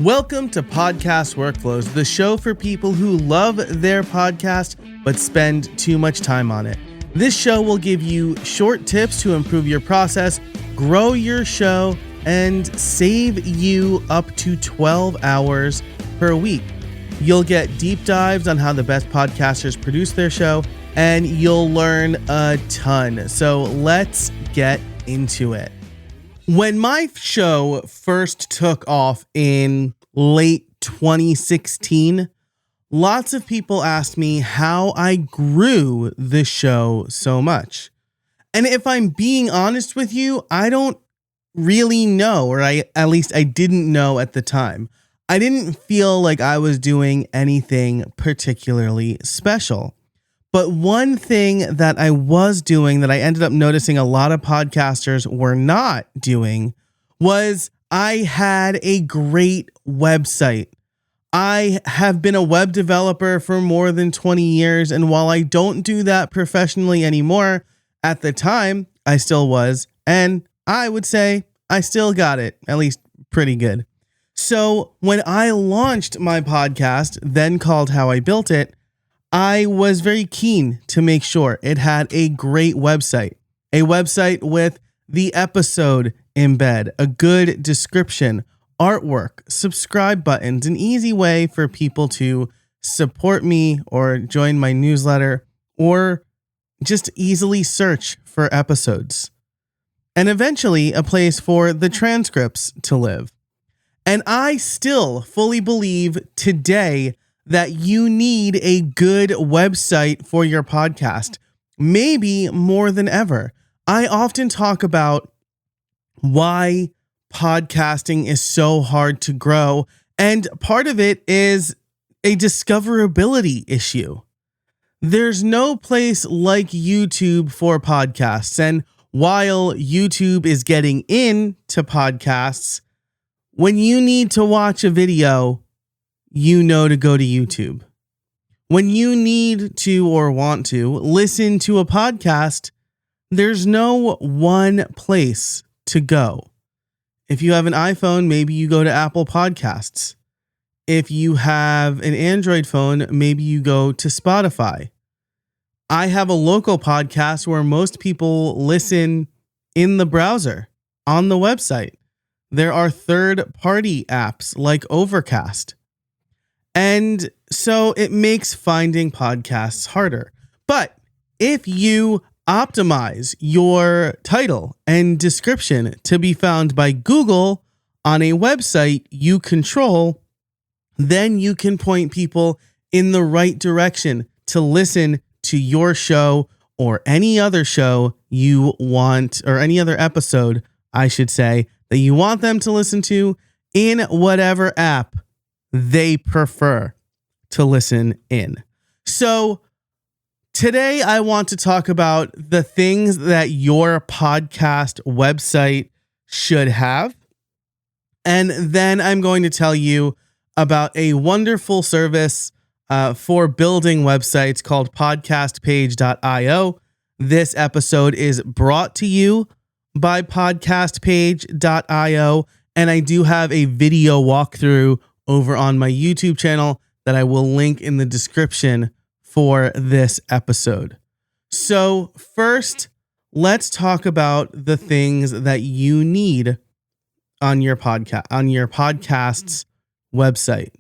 Welcome to Podcast Workflows, the show for people who love their podcast but spend too much time on it. This show will give you short tips to improve your process, grow your show, and save you up to 12 hours per week. You'll get deep dives on how the best podcasters produce their show, and you'll learn a ton. So let's get into it. When my show first took off in late 2016, lots of people asked me how I grew the show so much. And if I'm being honest with you, I don't really know, or at least I didn't know at the time. I didn't feel like I was doing anything particularly special. But one thing that I was doing that I ended up noticing a lot of podcasters were not doing was I had a great website. I have been a web developer for more than 20 years, and while I don't do that professionally anymore, at the time I still was, and I would say I still got it, at least pretty good. So when I launched my podcast, then called How I Built It, I was very keen to make sure it had a great website, a website with the episode embed, a good description, artwork, subscribe buttons, an easy way for people to support me or join my newsletter or just easily search for episodes. And eventually a place for the transcripts to live. And I still fully believe today that you need a good website for your podcast, maybe more than ever. I often talk about why podcasting is so hard to grow, and part of it is a discoverability issue. There's no place like YouTube for podcasts, and while YouTube is getting into podcasts, when you need to watch a video, you know to go to YouTube. When you need to or want to listen to a podcast, there's no one place to go. If you have an iPhone, maybe you go to Apple Podcasts. If you have an Android phone, maybe you go to Spotify. I have a local podcast where most people listen in the browser, on the website. There are third-party apps like Overcast. And so it makes finding podcasts harder. But if you optimize your title and description to be found by Google on a website you control, then you can point people in the right direction to listen to your show or any other show you want, or any other episode, I should say, that you want them to listen to in whatever app they prefer to listen in. So today I want to talk about the things that your podcast website should have. And then I'm going to tell you about a wonderful service for building websites called podcastpage.io. This episode is brought to you by podcastpage.io. And I do have a video walkthrough over on my YouTube channel that I will link in the description for this episode. So first, let's talk about the things that you need on your podcast's website.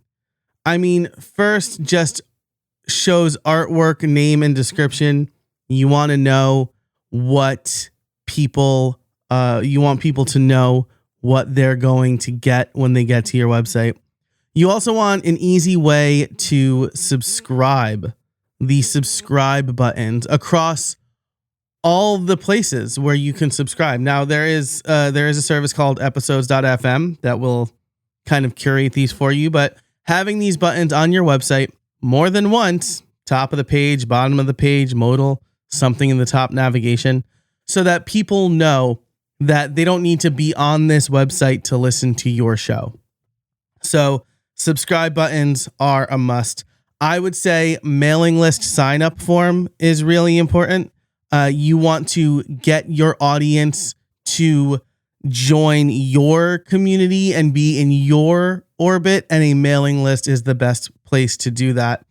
I mean, first, just shows artwork, name, and description. You want to know what you want people to know what they're going to get when they get to your website. You also want an easy way to subscribe, the subscribe buttons across all the places where you can subscribe. Now, there is a service called episodes.fm that will kind of curate these for you, but having these buttons on your website more than once, top of the page, bottom of the page, modal, something in the top navigation, so that people know that they don't need to be on this website to listen to your show. So subscribe buttons are a must. I would say mailing list sign up form is really important. You want to get your audience to join your community and be in your orbit, and a mailing list is the best place to do that.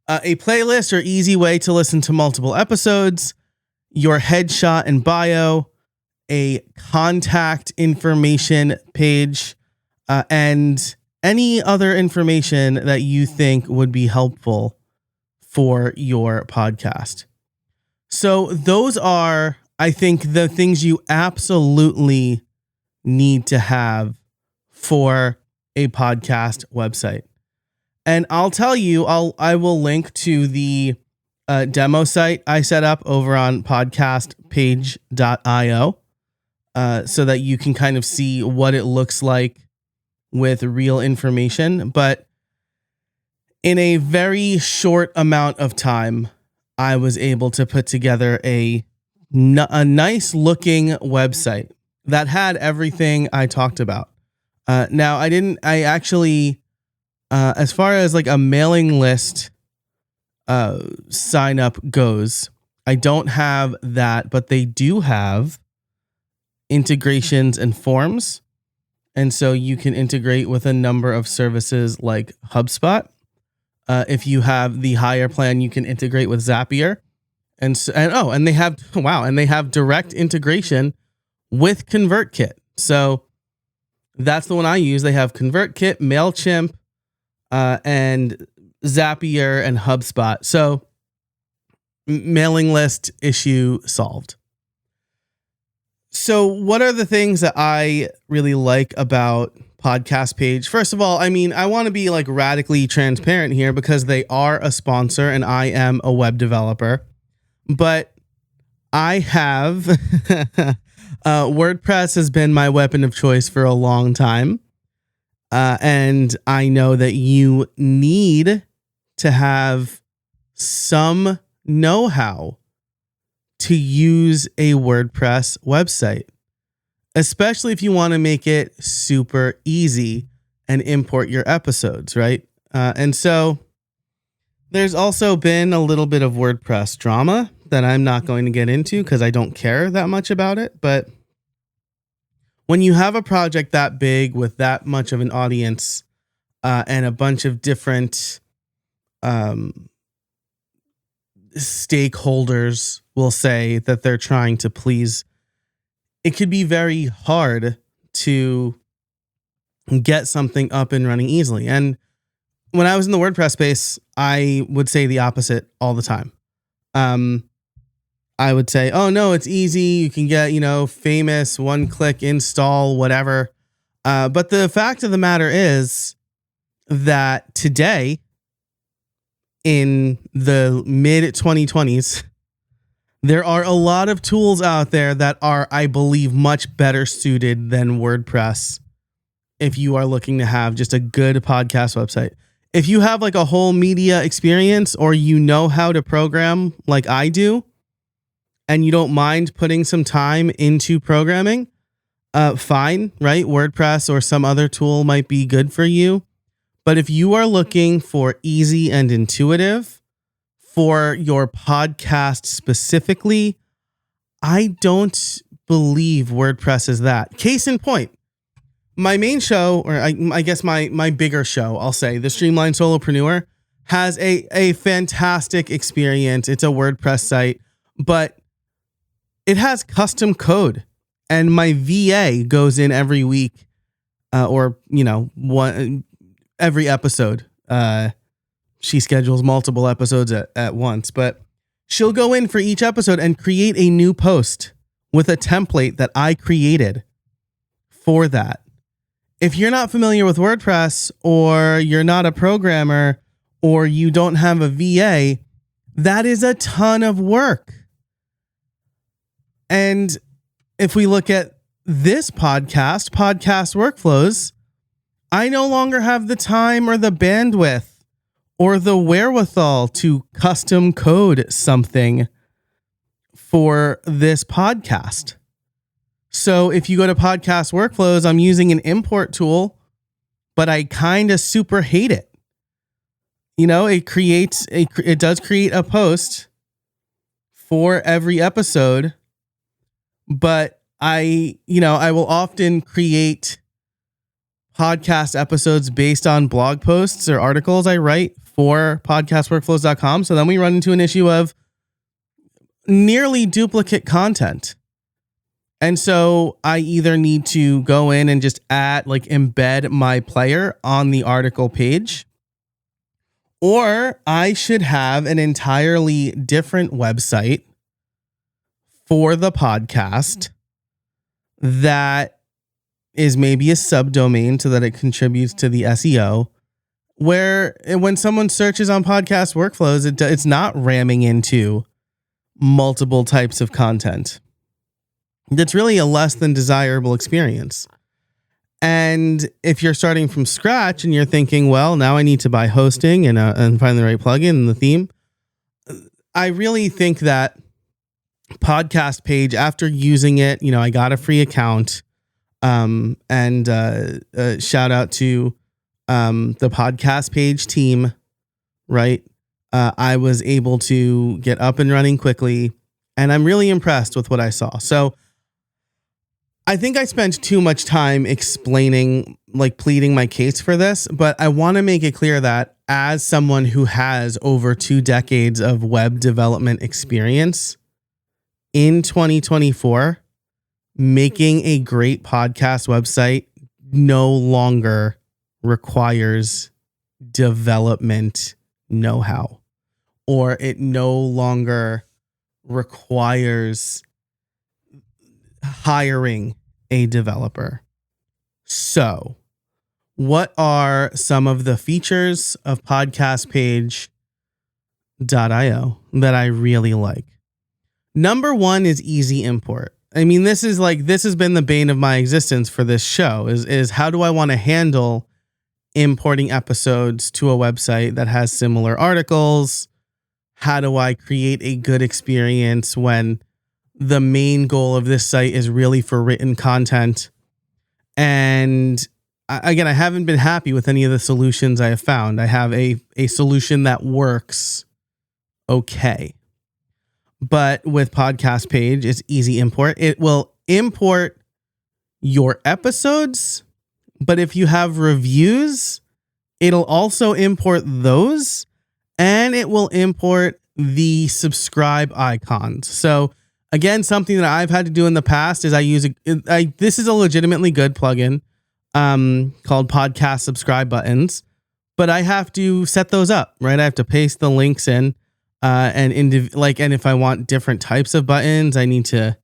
A playlist or easy way to listen to multiple episodes, your headshot and bio, a contact information page, and any other information that you think would be helpful for your podcast. So those are, I think, the things you absolutely need to have for a podcast website. And I'll tell you, I will link to the demo site I set up over on podcastpage.io so that you can kind of see what it looks like with real information. But in a very short amount of time, I was able to put together a nice looking website that had everything I talked about. Now, I actually, as far as like a mailing list sign up goes, I don't have that, but they do have integrations and forms. And so you can integrate with a number of services like HubSpot. If you have the higher plan, you can integrate with Zapier. And they have direct integration with ConvertKit. So that's the one I use. They have ConvertKit, MailChimp, and Zapier and HubSpot. So mailing list issue solved. So what are the things that I really like about Podcast Page? First of all, I mean, I want to be like radically transparent here because they are a sponsor and I am a web developer. But I have WordPress has been my weapon of choice for a long time. And I know that you need to have some know-how to use a WordPress website, especially if you want to make it super easy and import your episodes, right? And so there's also been a little bit of WordPress drama that I'm not going to get into because I don't care that much about it. But when you have a project that big with that much of an audience and a bunch of different stakeholders will say that they're trying to please, it could be very hard to get something up and running easily. And when I was in the WordPress space, I would say the opposite all the time. I would say, oh no, it's easy. You can get, famous one-click install, whatever. But the fact of the matter is that today, in the mid 2020s, there are a lot of tools out there that are, I believe, much better suited than WordPress if you are looking to have just a good podcast website. If you have like a whole media experience or you know how to program like I do, and you don't mind putting some time into programming, fine, right? WordPress or some other tool might be good for you. But if you are looking for easy and intuitive for your podcast specifically, I don't believe WordPress is that. Case in point, my main show, or I guess my bigger show, I'll say, the Streamlined Solopreneur, has a fantastic experience. It's a WordPress site, but it has custom code, and my VA goes in every week, every episode. She schedules multiple episodes at once, but she'll go in for each episode and create a new post with a template that I created for that. If you're not familiar with WordPress, or you're not a programmer, or you don't have a VA, that is a ton of work. And if we look at this podcast workflows, I no longer have the time or the bandwidth or the wherewithal to custom code something for this podcast. So if you go to podcast workflows, I'm using an import tool, but I kind of super hate it. It does create a post for every episode, but I will often create podcast episodes based on blog posts or articles I write for podcastworkflows.com. So then we run into an issue of nearly duplicate content. And so I either need to go in and just embed my player on the article page, or I should have an entirely different website for the podcast that is maybe a subdomain so that it contributes to the SEO, where when someone searches on podcast workflows, it's not ramming into multiple types of content. That's really a less than desirable experience. And if you're starting from scratch and you're thinking, well, now I need to buy hosting and find the right plugin and the theme, I really think that podcast page, after using it, I got a free account. And shout out to the podcast page team, right? I was able to get up and running quickly, and I'm really impressed with what I saw. So I think I spent too much time explaining, pleading my case for this, but I want to make it clear that as someone who has over 2 decades of web development experience in 2024, making a great podcast website no longer requires development know-how, or it no longer requires hiring a developer. So, what are some of the features of podcastpage.io that I really like? Number 1 is easy import. I mean, this has been the bane of my existence for this show is how do I want to handle importing episodes to a website that has similar articles? How do I create a good experience when the main goal of this site is really for written content? And again, I haven't been happy with any of the solutions I have found. I have a solution that works okay. But with Podcast Page, it's easy import. It will import your episodes, but if you have reviews, it'll also import those, and it will import the subscribe icons. So again, something that I've had to do in the past is this is a legitimately good plugin called Podcast Subscribe Buttons, but I have to set those up, right? I have to paste the links in. And if I want different types of buttons, I need to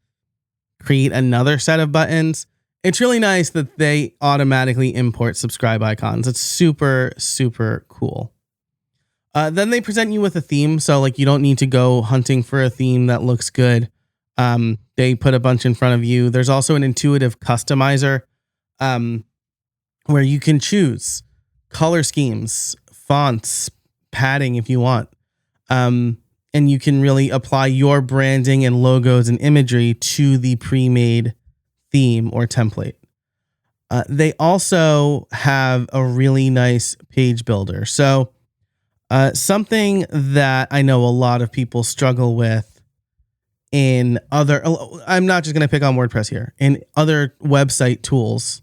create another set of buttons. It's really nice that they automatically import subscribe icons. It's super, super cool. Then they present you with a theme. So you don't need to go hunting for a theme that looks good. They put a bunch in front of you. There's also an intuitive customizer, where you can choose color schemes, fonts, padding if you want. And you can really apply your branding and logos and imagery to the pre-made theme or template. They also have a really nice page builder. So something that I know a lot of people struggle with in I'm not just going to pick on WordPress here, in other website tools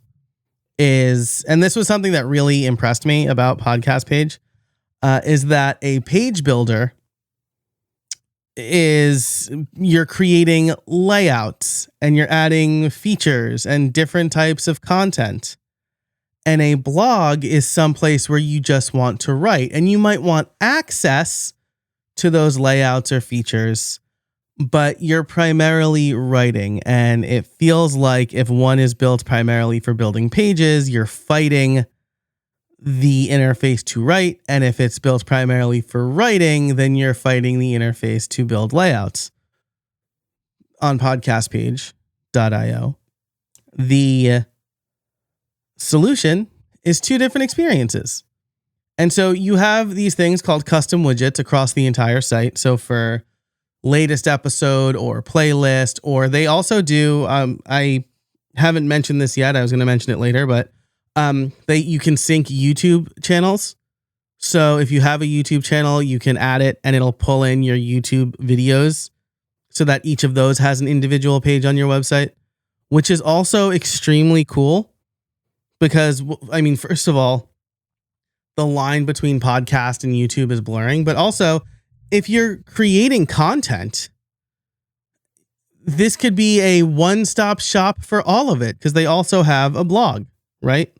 and this was something that really impressed me about Podcast Page, is that a page builder is you're creating layouts and you're adding features and different types of content. And a blog is someplace where you just want to write, and you might want access to those layouts or features, but you're primarily writing. And it feels like if one is built primarily for building pages, you're fighting the interface to write, and if it's built primarily for writing, then you're fighting the interface to build layouts. On podcastpage.io, the solution is 2 different experiences. And so you have these things called custom widgets across the entire site. So for latest episode or playlist, or they also do, I haven't mentioned this yet, I was going to mention it later, but you can sync YouTube channels. So if you have a YouTube channel, you can add it and it'll pull in your YouTube videos so that each of those has an individual page on your website, which is also extremely cool because I mean, first of all, the line between podcast and YouTube is blurring, but also if you're creating content, this could be a one-stop shop for all of it because they also have a blog, right?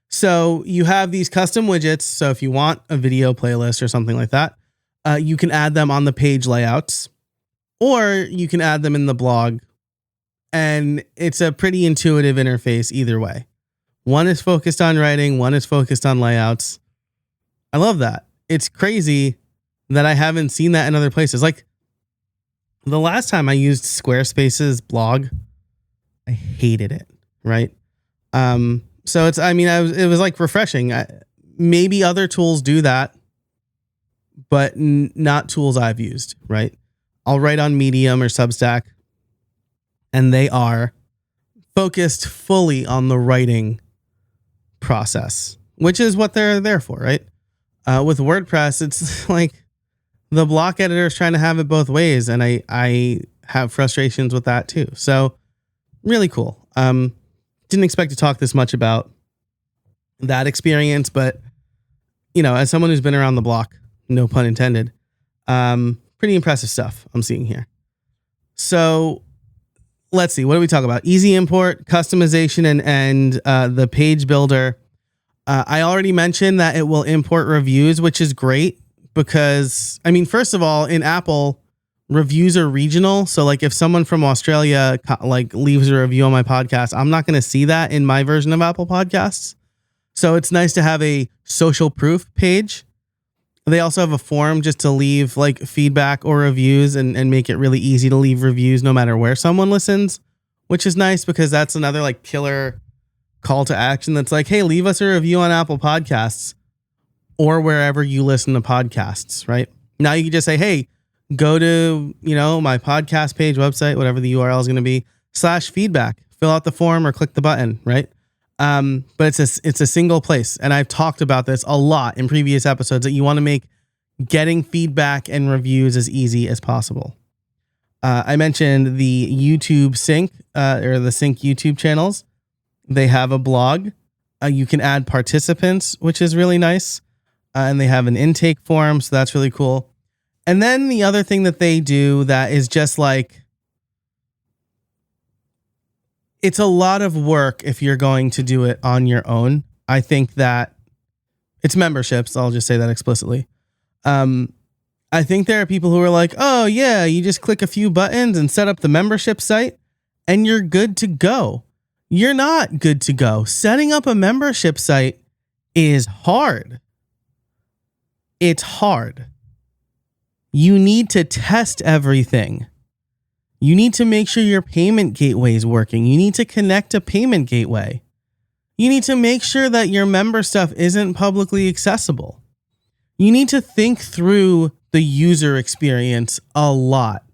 So you have these custom widgets. So if you want a video playlist or something like that, you can add them on the page layouts, or you can add them in the blog. And it's a pretty intuitive interface either way. One is focused on writing, one is focused on layouts. I love that. It's crazy that I haven't seen that in other places. Like the last time I used Squarespace's blog, I hated it, right? So it was like refreshing. Maybe other tools do that, but not tools I've used, right? I'll write on Medium or Substack, and they are focused fully on the writing process, which is what they're there for, right? With WordPress, it's like the block editor is trying to have it both ways, and I have frustrations with that too. So really cool. Didn't expect to talk this much about that experience, but as someone who's been around the block, no pun intended, pretty impressive stuff I'm seeing here. So let's see, what do we talk about? Easy import, customization, and the page builder. I already mentioned that it will import reviews, which is great because, first of all, in Apple, reviews are regional. So like if someone from Australia leaves a review on my podcast, I'm not going to see that in my version of Apple Podcasts. So it's nice to have a social proof page. They also have a form just to leave feedback or reviews and make it really easy to leave reviews no matter where someone listens, which is nice because that's another killer call to action. That's like, hey, leave us a review on Apple Podcasts or wherever you listen to podcasts, right? Now you can just say, hey, go to, my podcast page, website, whatever the URL is going to be, /feedback, fill out the form or click the button, right? But it's a single place. And I've talked about this a lot in previous episodes that you want to make getting feedback and reviews as easy as possible. I mentioned the YouTube sync, or the sync YouTube channels. They have a blog. You can add participants, which is really nice. And they have an intake form. So that's really cool. And then the other thing that they do that is just it's a lot of work if you're going to do it on your own. I think that it's memberships. I'll just say that explicitly. I think there are people who are like, oh yeah, you just click a few buttons and set up the membership site and you're good to go. You're not good to go. Setting up a membership site is hard. It's hard. You need to test everything. You need to make sure your payment gateway is working. You need to connect a payment gateway. You need to make sure that your member stuff isn't publicly accessible. You need to think through the user experience a lot.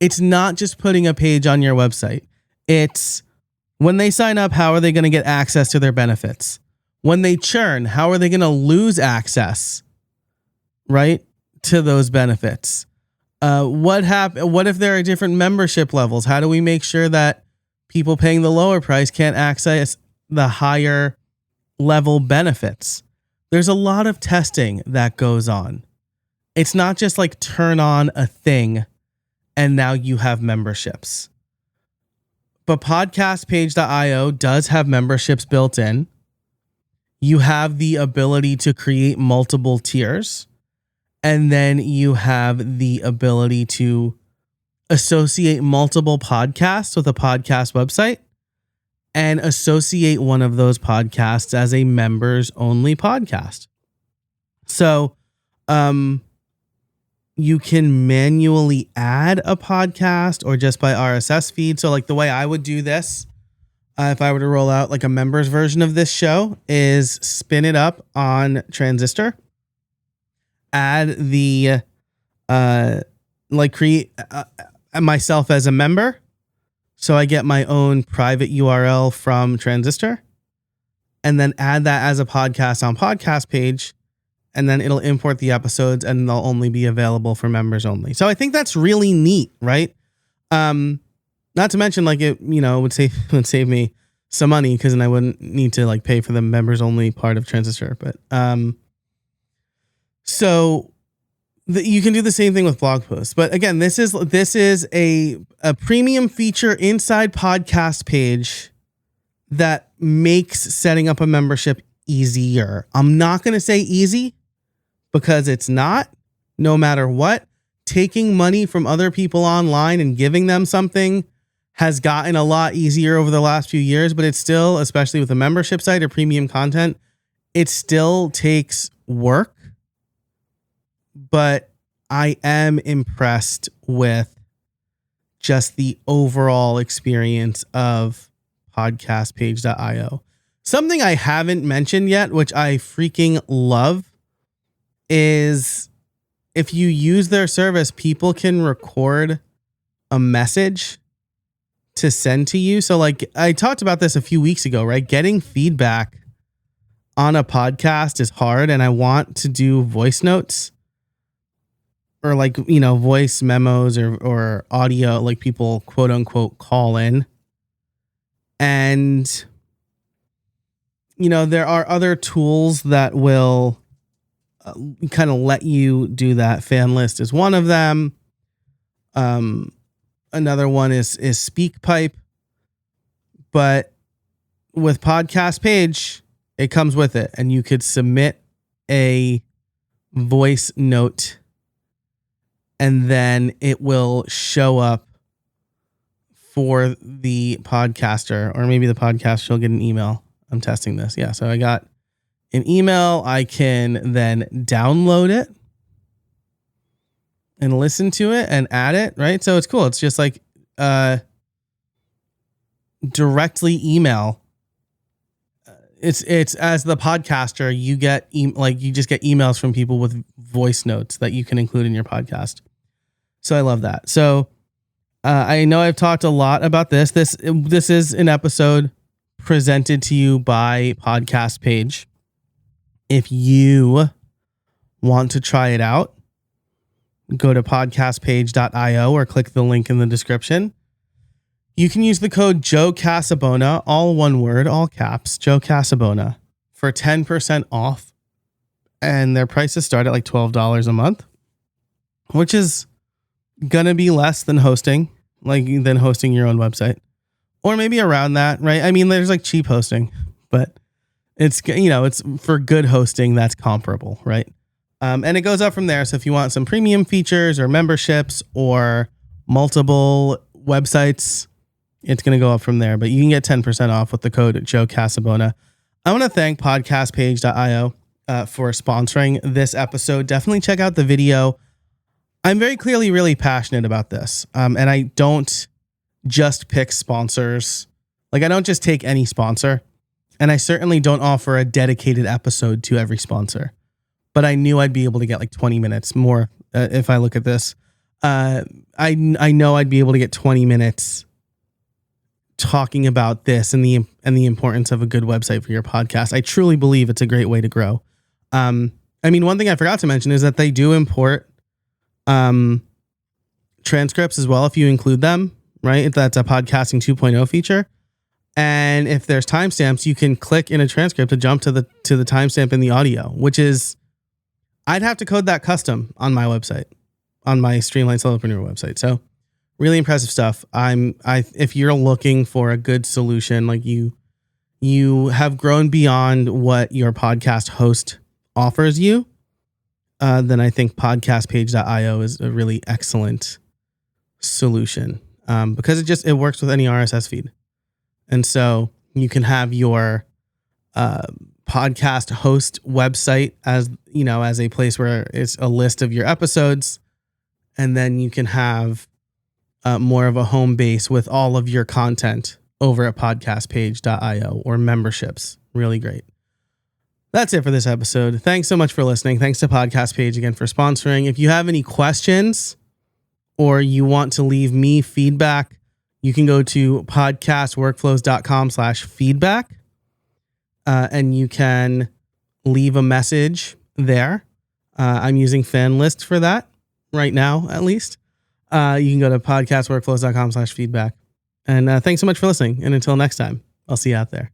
It's not just putting a page on your website. It's when they sign up, how are they going to get access to their benefits? When they churn, how are they going to lose access, right, to those benefits? What if there are different membership levels? How do we make sure that people paying the lower price can't access the higher level benefits? There's a lot of testing that goes on. It's not just turn on a thing and now you have memberships. But podcastpage.io does have memberships built in. You have the ability to create multiple tiers. And then you have the ability to associate multiple podcasts with a podcast website and associate one of those podcasts as a members only podcast. So, you can manually add a podcast or just by RSS feed. So the way I would do this, if I were to roll out a members version of this show, is spin it up on Transistor. Add the create myself as a member, so I get my own private URL from Transistor, and then add that as a podcast on Podcast Page, and then it'll import the episodes and they'll only be available for members only. So I think that's really neat, right? Not to mention it would save me some money, because then I wouldn't need to like pay for the members only part of Transistor. But you can do the same thing with blog posts. But again, this is a premium feature inside Podcast Page that makes setting up a membership easier. I'm not going to say easy, because it's not. No matter what, taking money from other people online and giving them something has gotten a lot easier over the last few years, but it's still, especially with a membership site or premium content, it still takes work. But I am impressed with just the overall experience of podcastpage.io. Something I haven't mentioned yet, which I freaking love, is if you use their service, people can record a message to send to you. So like I talked about this a few weeks ago, right? Getting feedback on a podcast is hard, and I want to do voice notes or like, voice memos or audio, like people quote unquote call in. And, there are other tools that will kind of let you do that. FanList is one of them. Another one is SpeakPipe, but with Podcast Page, it comes with it, and you could submit a voice note, and then it will show up for the podcaster, or maybe the podcaster will get an email. I'm testing this. Yeah. So I got an email. I can then download it and listen to it and add it. Right. So it's cool. It's just like, directly email. It's as the podcaster, you get you just get emails from people with voice notes that you can include in your podcast. So I love that. So I know I've talked a lot about this. This is an episode presented to you by Podcast Page. If you want to try it out, go to podcastpage.io or click the link in the description. You can use the code Joe Casabona, all one word, all caps, Joe Casabona, for 10% off. And their prices start at like $12 a month, which is going to be less than hosting your own website, or maybe around that, right? I mean, there's like cheap hosting, but it's, it's for good hosting that's comparable, right? And it goes up from there. So if you want some premium features or memberships or multiple websites, it's going to go up from there, but you can get 10% off with the code Joe Casabona. I want to thank podcastpage.io for sponsoring this episode. Definitely check out the video. I'm very clearly really passionate about this. And I don't just pick sponsors. Like I don't just take any sponsor, and I certainly don't offer a dedicated episode to every sponsor, but I knew I'd be able to get like 20 minutes more. If I look at this, I know I'd be able to get 20 minutes talking about this and the importance of a good website for your podcast. I truly believe it's a great way to grow. I mean, one thing I forgot to mention is that they do import transcripts as well if you include them, right? That's a podcasting 2.0 feature. And if there's timestamps, you can click in a transcript to jump to the timestamp in the audio, which is, I'd have to code that custom on my website, on my Streamlined Solopreneur website. So really impressive stuff. If you're looking for a good solution, like you have grown beyond what your podcast host offers you, then I think podcastpage.io is a really excellent solution, because it works with any RSS feed. And so you can have your podcast host website as a place where it's a list of your episodes. And then you can have more of a home base with all of your content over at podcastpage.io or memberships. Really great. That's it for this episode. Thanks so much for listening. Thanks to Podcast Page again for sponsoring. If you have any questions or you want to leave me feedback, you can go to podcastworkflows.com/feedback. And you can leave a message there. I'm using FanList for that right now, at least. You can go to podcastworkflows.com/feedback. And thanks so much for listening. And until next time, I'll see you out there.